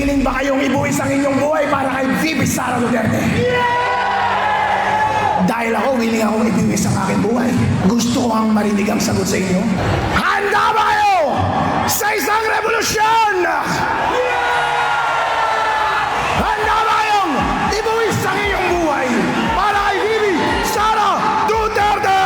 willing ba kayong ibuwis ang inyong buhay para kay VP Sara Duterte? Dahil ako, willing akong ibuwis ang aking buhay. Gusto ko ang marinig ang sagot sa inyo. Handa ba kayo sa isang revolusyon? Handa ba kayong ibuwis ang inyong buhay para kay VP Sara Duterte?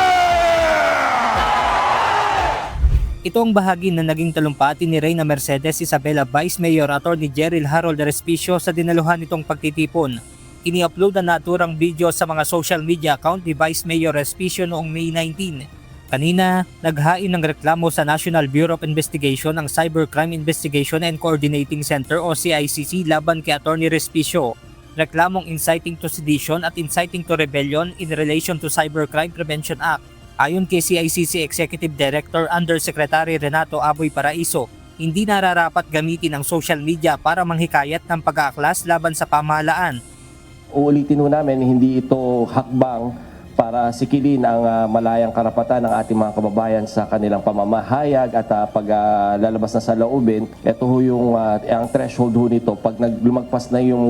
Ito ang bahagi na naging talumpati ni Reyna Mercedes Isabela Vice Mayor Atty. Jerryl Harold Respicio sa dinaluhan nitong pagtitipon. Ini-upload ang naturang video sa mga social media account ni Vice Mayor Respicio noong May 19. Kanina, naghain ng reklamo sa National Bureau of Investigation ang Cybercrime Investigation and Coordinating Center o CICC laban kay Atty. Respicio. Reklamong inciting to sedition at inciting to rebellion in relation to Cybercrime Prevention Act. Ayon kay CICC Executive Director Undersecretary Renato Aboy Paraiso, hindi nararapat gamitin ang social media para manghikayat ng pag-aaklas laban sa pamahalaan. Uulitin ho namin, hindi ito hakbang para sikilin ang malayang karapatan ng ating mga kababayan sa kanilang pamamahayag at paglalabas na sa loobin. Ito ho yung ang threshold ho nito pag lumagpas na yung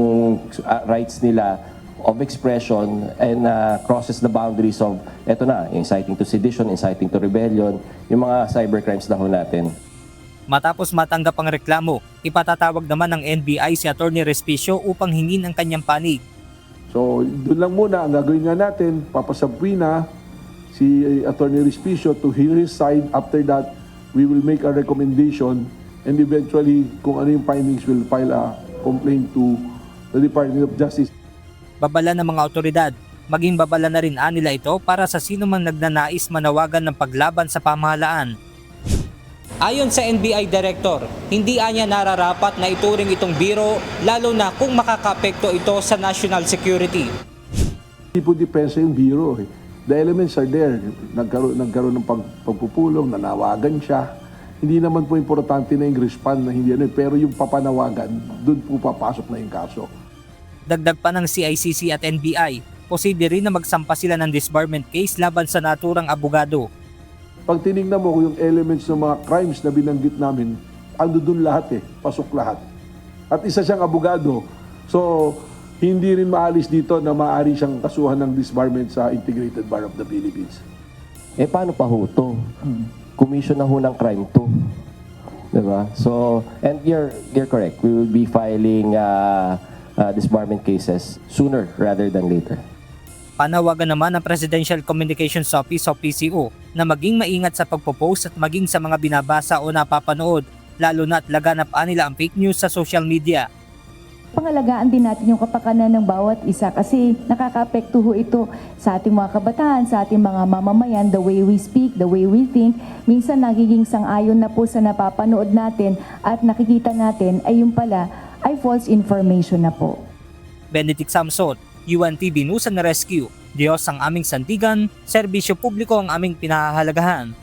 rights nila of expression and crosses the boundaries of eto na, inciting to sedition, inciting to rebellion, yung mga cybercrimes na ho natin. Matapos matanggap ang reklamo, ipatatawag naman ng NBI si Atty. Respicio upang hingin ang kanyang panig. So, doon lang muna, ang gagawin nga natin, papasabwina si Atty. Respicio to hear his side. After that, we will make a recommendation and eventually, kung ano yung findings, we'll file a complaint to the Department of Justice. Babala ng mga otoridad, maging babala na rin nila ito para sa sino mang nagnanais manawagan ng paglaban sa pamahalaan. Ayon sa NBI Director, hindi anya nararapat na ituring itong biro lalo na kung makakaapekto ito sa national security. Hindi po depensa yung biro. The elements are there. Nagkaroon ng pagpupulong, nanawagan siya. Hindi naman po importante na yung respond na hindi ano, pero yung papanawagan, doon po papasok na yung kaso. Dagdag pa ng CICC at NBI, posible rin na magsampa sila ng disbarment case laban sa naturang abogado. Pag tinignan mo yung elements ng mga crimes na binanggit namin, ando doon lahat pasok lahat. At isa siyang abogado. So, hindi rin maalis dito na maaari siyang kasuhan ng disbarment sa Integrated Bar of the Philippines. Paano pa ho ito? Commission na ho ng crime to. Diba? So, and you're correct. We will be filing disbarment cases sooner rather than later. Panawagan naman ng Presidential Communications Office o PCO na maging maingat sa pagpo-post at maging sa mga binabasa o napapanood, lalo na at laganap nila ang fake news sa social media. Pangalagaan din natin yung kapakanan ng bawat isa kasi nakakaapekto ho ito sa ating mga kabataan, sa ating mga mamamayan, the way we speak, the way we think. Minsan nagiging sang-ayon na po sa napapanood natin at nakikita natin ay yung pala ay false information na po. Benedict Samson, UNTV News and Rescue. Diyos ang aming sandigan, serbisyo publiko ang aming pinahahalagahan.